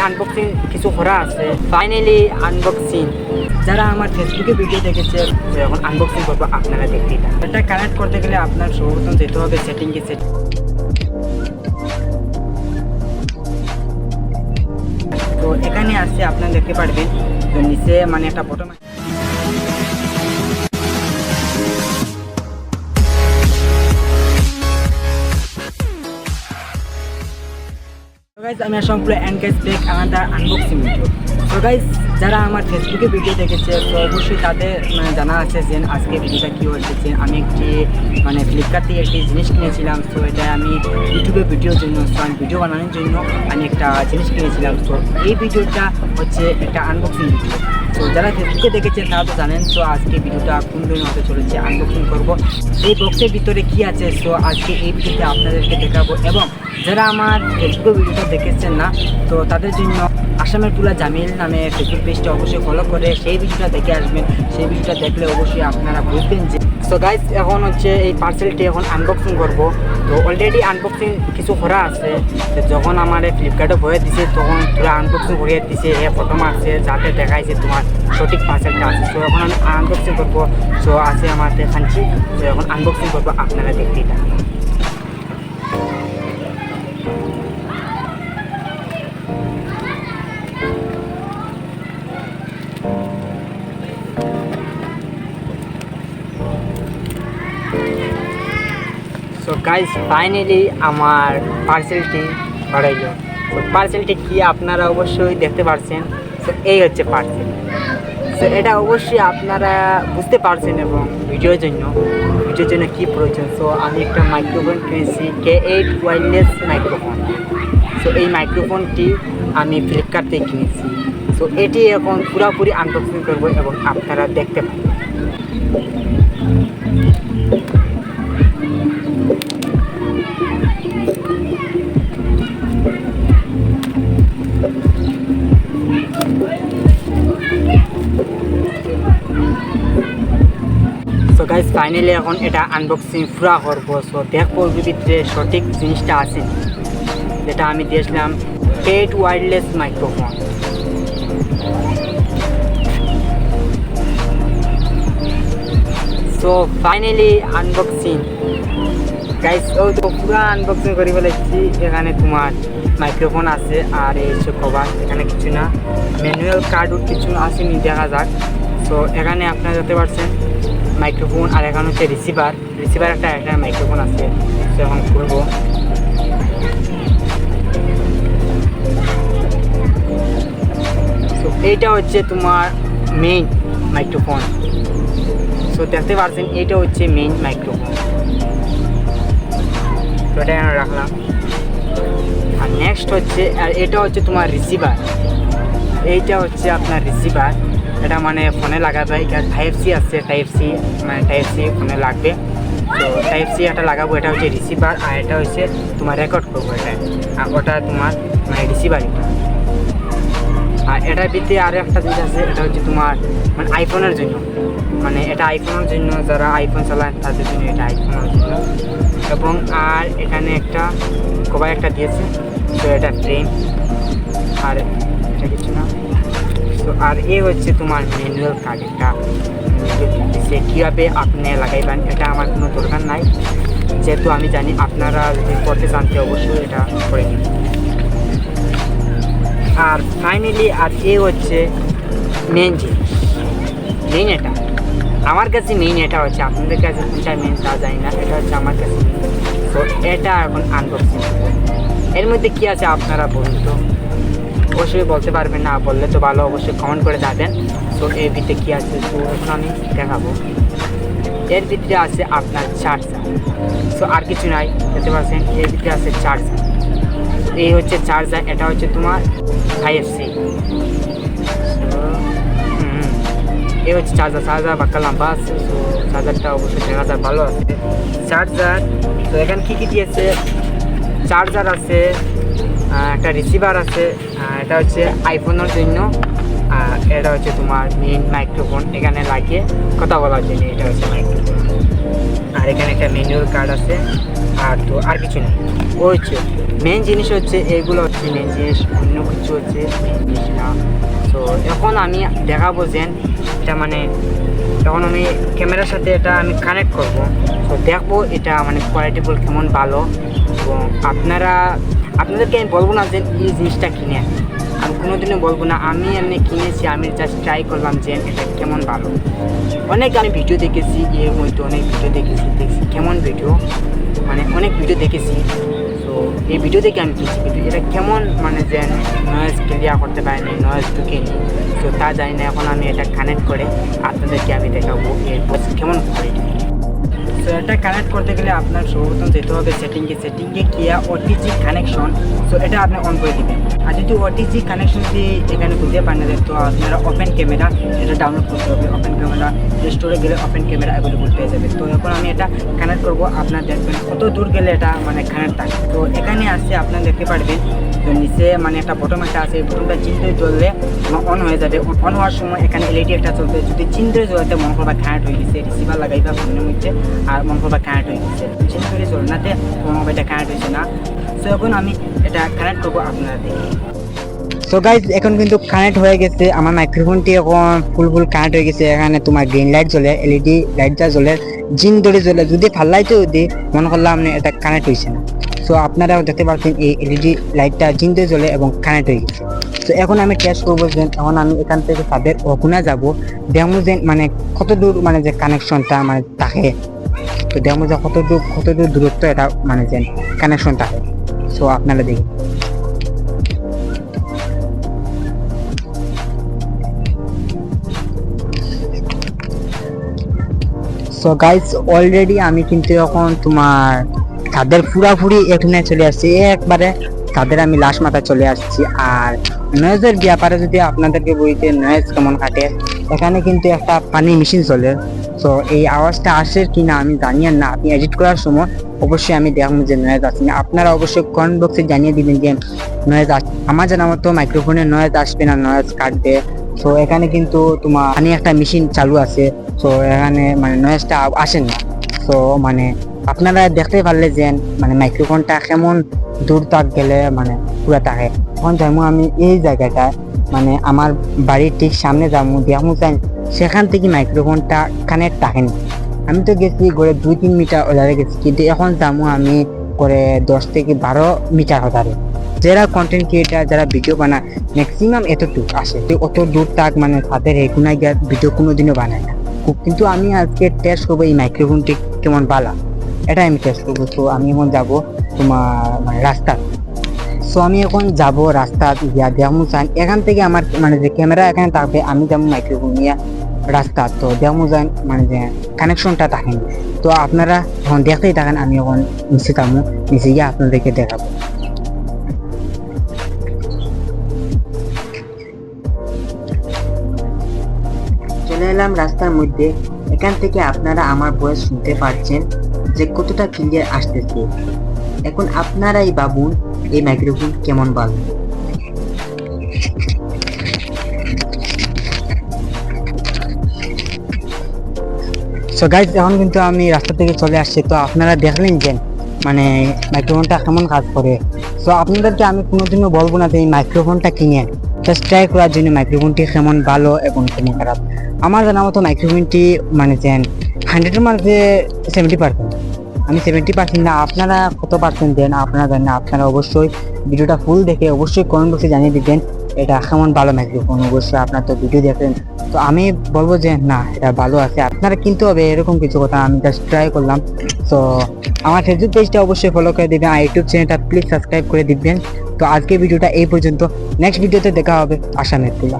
Unboxing কিছু করা আছে। ফাইনালি আনবক্সিং যারা আমার ফেসবুকে ভিডিও দেখেছে এখন আনবক্সিং করবো, আপনারা দেখতেই থাকুন। এটা কানেক্ট করতে গেলে আপনার সর্বপ্রথম যেতে হবে সেটিংয়ে। তো এখানে আসছে আপনারা দেখতে পারবেন, তো নিচে মানে একটা বটন। আমি সম্পূর্ণ and guys break another unboxing video. তো গাইস যারা আমার ফেসবুকে ভিডিও দেখেছে তো অবশ্যই তাদের জানা আছে যে আজকে ভিডিওটা কী হচ্ছে। যে আমি একটি ফ্লিপকার্ট থেকে একটি জিনিস কিনেছিলাম। তো এটা আমি ইউটিউবে ভিডিওর জন্য, ভিডিও বানানোর জন্য আমি একটা জিনিস কিনেছিলাম। তো এই ভিডিওটা হচ্ছে একটা আনবক্সিং ভিডিও। তো যারা ফেসবুকে দেখেছে তারা তো জানেন। তো আজকে ভিডিওটা কোন ধরনের হতে চলেছে, আনবক্সিং করব। এই বক্সের ভিতরে কি আছে তো আজকে এই ভিডিওতে আপনাদেরকে দেখাবো। এবং যারা আমার ফেসবুক ভিডিওটা দেখেছেন না তো তাদের জন্য আসামের পুলা জামিল নামে ফেসবুক পেজটা অবশ্যই ফলো করে সেই ভিডিওটা দেখে আসবেন। সেই ভিডিওটা দেখলে অবশ্যই আপনারা বুঝবেন যে। সো গাইস এখন হচ্ছে এই পার্সেলটি এখন আনবক্সিং করব। তো অলরেডি আনবক্সিং কিছু করা আছে। যখন আমার ফ্লিপকার্টে ভরে দিছে তখন পুরো আনবক্সিং করিয়ে দিছে, ফটো মারছে যাতে দেখাইছে তোমার সঠিক পার্সেলটা আছে। তো এখন আমি আনবক্সিং করবো। সো আছে আমার দেখাচ্ছি। তো এখন আনবক্সিং করবো, আপনারা দেখতেই থাকুন। সো গাইস ফাইনালি আমার পার্সেলটি বাড়াইল। তো পার্সেলটি কি আপনারা অবশ্যই দেখতে পাচ্ছেন। তো এই হচ্ছে পার্সেল। তো এটা অবশ্যই আপনারা বুঝতে পারছেন এবং ভিডিওর জন্য কী প্রয়োজন। সো আমি একটা মাইক্রোফোন কিনেছি, K8 ওয়্যারলেস মাইক্রোফোন। সো এই মাইক্রোফোনটি আমি ফ্লিপকার্ট থেকে কিনেছি। সো এটি এখন পুরোপুরি আনবক্সিং করবো এবং আপনারা দেখতে পাবেন। সো গাইস ফাইনালি এখন এটা আনবক্সিং পুরা করবো। সো দেখবো ভিতরে সঠিক জিনিসটা আছে যেটা আমি দিয়েছিলাম, K8 wireless microphone. So finally unboxing guys. ও তো পুরো আনবক্সিং করে ফেলেছি। এখানে তোমার মাইক্রোফোন আছে আর এই হচ্ছে কভার, এখানে কিছু না, ম্যানুয়াল কার্ড কিছু আসেনি, দেখা যাক। সো এখানে আপনারা দেখতে পাচ্ছেন মাইক্রোফোন আর এখানে হচ্ছে রিসিভার একটা মাইক্রোফোন আছে। তো এখন খুলবো। তো এইটা হচ্ছে তোমার মেইন মাইক্রোফোন। সো দেখতে পাচ্ছেন এইটা হচ্ছে মেইন মাইক্রোফোন। তো এটা এখানে রাখলাম। আর নেক্সট হচ্ছে, আর এটা হচ্ছে তোমার রিসিভার। এইটা হচ্ছে আপনার রিসিভার, এটা ফোনে লাগাবে। Type-C আছে, Type-C ফোনে লাগবে। তো Type-C এটা লাগাবো। এটা হচ্ছে রিসিভার আর এটা হচ্ছে তোমার রেকর্ড করবো এটা। আর ওটা তোমার রিসিভার এটা। আর এটার ভিতরে আরও একটা জিনিস আছে, এটা হচ্ছে তোমার আইফোনের জন্য, এটা আইফোনের জন্য, যারা আইফোন চালায় তাদের জন্য এটা আইফোনের জন্য। এবং আর এখানে একটা কভার একটা দিয়েছে। তো এটা ফ্রেম আর এটা কিছু না। তো আর এ হচ্ছে তোমার ম্যানুয়াল কার্ড, একটা সে কীভাবে আপনি লাগাইবেন এটা আমার কোনো দরকার নাই, যেহেতু আমি জানি আপনারা যদি করতে জানতে অবশ্যই এটা করে নেবেন। আর ফাইনালি আর এ হচ্ছে মেন জিনিস, মেইন এটা আমার কাছে মেইন। এটা হচ্ছে আপনাদের কাছে কোনটা মেইন তা জানি না, এটা হচ্ছে আমার কাছে মেইন। তো এটা এখন আনবক্সিং। এর মধ্যে কী আছে আপনারা বলুন তো, অবশ্যই বলতে পারবেন, না বললে তো ভালো, অবশ্যই কমেন্ট করে যাবেন। তো এর ভিতরে কী আছে তো এখন আমি দেখাবো। এর ভিতরে আছে আপনার চার্জার। সো আর কিছু নাই, দেখতে পাচ্ছেন এর ভিতরে আছে চার্জার। এই হচ্ছে চার্জার, এটা হচ্ছে তোমার Type-C। এই হচ্ছে চার্জার বাক্কা লম্বা আছে। সো চার্জারটা অবশ্যই দেখা যায় ভালো আছে চার্জার। তো এখানে কী দিয়েছে, চার্জার আছে, একটা রিসিভার আছে, এটা হচ্ছে আইফোনের জন্য। আর এটা হচ্ছে তোমার মেইন মাইক্রোফোন, এখানে লাগিয়ে কথা বলার জন্য এটা হচ্ছে মাইক্রোফোন। আর এখানে একটা ম্যানুয়াল কার্ড আছে। আর তো আর কিছু নেই, ও হচ্ছে মেন জিনিস হচ্ছে এগুলো হচ্ছে মেন জিনিস, অন্য কিছু হচ্ছে মেন জিনিস না। তো এখন আমি দেখাবো যে এটা মানে এখন আমি ক্যামেরার সাথে এটা আমি কানেক্ট করব। তো দেখবো এটা মানে কোয়ালিটিফুল কেমন ভালো। এবং আপনাদেরকে আমি বলবো না যে এই জিনিসটা কিনে, আমি কোনোদিনও বলবো না। আমি এমনি কিনেছি, আমি জাস্ট ট্রাই করলাম যে এটা কেমন ভালো। অনেক আমি ভিডিও দেখেছি, এর মধ্যে অনেক ভিডিও দেখেছি কেমন ভিডিও, মানে অনেক ভিডিও দেখেছি। তো এই ভিডিও দেখে আমি কিনছি, কিন্তু এটা কেমন মানে যে নয়েজ ক্লিয়ার করতে পারিনি, নয়েজ ঢুকেনি, তো তা জানি না। এখন আমি এটা কানেক্ট করে আপনাদেরকে আমি দেখাবো এর কেমন কোয়ালিটি। তো এটা কানেক্ট করতে গেলে আপনার সর্বপ্রথম যেতে হবে সেটিংয়ে গিয়ে ওটিজি কানেকশন। সো এটা আপনি অন করে দেবেন। আর যদি ওটিজি কানেকশন যদি এখানে খুঁজে পান না, তো আপনারা ওপেন ক্যামেরা এটা ডাউনলোড করতে হবে। ওপেন ক্যামেরা স্টোরে গেলে ওপেন ক্যামেরা অ্যাভেলেবল পেয়ে যাবে। তো এখন আমি এটা কানেক্ট করব। আপনার দেখবেন কত দূর গেলে এটা মানে কানেক্ট থাকে। তো এখানে আসছে আপনারা দেখতে পারবেন, তো নিচে মানে একটা বটন একটা আছে, এই বটনটা চিনতে জ্বললে অন হয়ে যাবে। অন হওয়ার সময় এখানে এলইডি একটা চলবে। যদি চিনতে জ্বলতে মনে করবা কানেক্ট হয়ে গেছে, রিসিভার লাগাইবা ফোনের মধ্যে, আর মনে করবা কানেক্ট হয়ে গেছে। চিন্তা করে চলে না, মনে করবা এটা কানেক্ট হয়েছে না। তো এখন আমি এটা কানেক্ট করবো আপনারা দেখি। সো গাইজ এখন কিন্তু কানেক্ট হয়ে গেছে, আমার মাইক্রোফোনটি এখন ফুল কানেক্ট হয়ে গেছে। এখানে তোমার গ্রিন লাইট জ্বলে, এলইডি লাইটটা জ্বলে, জিন ধরে জ্বলে। যদি ফাল্লাইতে যদি মনে করলাম এটা কানেক্ট হয়েছে না। সো আপনারা দেখতে পাচ্ছেন এই এলইডি লাইটটা জিন ধরে জ্বলে এবং কানেক্ট হয়ে গেছে। তো এখন আমি টেস্ট করবো যে এখন আমি এখান থেকে তাদের ওখানে যাবো, দেখবো যে মানে কত দূর মানে যে কানেকশনটা মানে থাকে। তো দেখবো যে কত দূর দূরত্ব এটা মানে যে কানেকশন থাকে। সো আপনারা দেখুন। সো গাইস অলরেডি আমি কিন্তু এখন তোমার তাদের পুরাপুরি এখানে চলে আসছি, একবারে তাদের আমি লাস্ট মাথায় চলে আসছি। আর নয়েজের ব্যাপারে যদি আপনাদেরকে বলতে নয়েজ কেমন কাটে, এখানে কিন্তু একটা পানি মেশিন চলে। তো এই আওয়াজটা আসে কি না আমি জানি না। আপনি এডিট করার সময় অবশ্যই আমি দেখবো যে নয়েজ আসছে না। আপনারা অবশ্যই কমেন্ট বক্সে জানিয়ে দিবেন যে নয়েজ আসছে। আমার জানা মতো মাইক্রোফোনে নয়েজ আসবে না, নয়েজ কাটবে। তো এখানে কিন্তু তোমার পানি একটা মেশিন চালু আছে। তো এখানে মানে নয়েজটা আসে না। তো মানে আপনারা দেখতে পারলে যে মানে মাইক্রোফোনটা কেমন দূর তাক গেলে মানে পুরো থাকে। এখন যাবো আমি এই জায়গাটা, মানে আমার বাড়ির ঠিক সামনে যাবো, দেখবো চাই সেখান থেকে মাইক্রোফোনটা কানেক্ট থাকেনি। আমি তো গেছি করে 2-3 মিটার ওধারে গেছি, কিন্তু এখন যাবো আমি করে 10 থেকে 12 মিটার ওধারে। যারা কন্টেন্ট ক্রিয়েটার, যারা ভিডিও বানায় ম্যাক্সিমাম এতটুকু আসে, অত দূর তাক মানে তাদের এগুনায় গিয়ে ভিডিও কোনোদিনও বানায় না। কিন্তু আমি আজকে টেস্ট করবো এই মাইক্রোফোনটি কেমন ভালো, এটা আমি টেস্ট করবো। তো আমি এখন যাবো তোমার মানে রাস্তা। সো আমি এখন যাবো রাস্তা দিয়া দেখবো চান এখান থেকে আমার মানে যে ক্যামেরা এখানে থাকবে, আমি যাবো মাইক্রোফোন নিয়ে রাস্তা। তো দেখবো যান মানে যে কানেকশনটা থাকেনি। তো আপনারা এখন দেখতেই থাকেন, আমি এখন নিচে যাবো, নিচে গিয়ে আপনাদেরকে দেখাবো। চলে এলাম রাস্তার মধ্যে। এখান থেকে আপনারা আমার ভয়েস শুনতে পাচ্ছেন যে কতটা ক্লিয়ার আসতেছে। এখন আপনারাই ভাবুন এই মাইক্রোফোন কেমন ভালো। সো গাইজ এখন কিন্তু আমি রাস্তা থেকে চলে আসছি। তো আপনারা দেখলেন যে মানে মাইক্রোফোনটা কেমন কাজ করে। সো আপনাদেরকে আমি কোনোদিনও বলবো না যে এই মাইক্রোফোনটা কিনে জাস্ট ট্রাই করার জন্য মাইক্রোফোনটি কেমন ভালো এবং কেমন খারাপ। আমার জানা মতো মাইক্রোফোনটি মানে যে 100-এর মধ্যে 70%, আমি 70% না। আপনারা কত পার্সেন্ট দেন আপনারা জানেন না। আপনারা অবশ্যই ভিডিওটা ফুল দেখে অবশ্যই কমেন্ট বক্সে জানিয়ে দিবেন এটা কেমন ভালো মাইক্রোফোন। অবশ্যই আপনার তো ভিডিও দেখেন, তো আমি বলবো যে না এটা ভালো আছে। আপনারা কিনতে হবে এরকম কিছু কথা, আমি জাস্ট ট্রাই করলাম। তো আমার ফেসবুক পেজটা অবশ্যই ফলো করে দিবেন, আর ইউটিউব চ্যানেলটা প্লিজ সাবস্ক্রাইব করে দিবেন। তো আজকে ভিডিওটা এই পর্যন্ত, নেক্সট ভিডিওতে দেখা হবে। আসামের পুলা।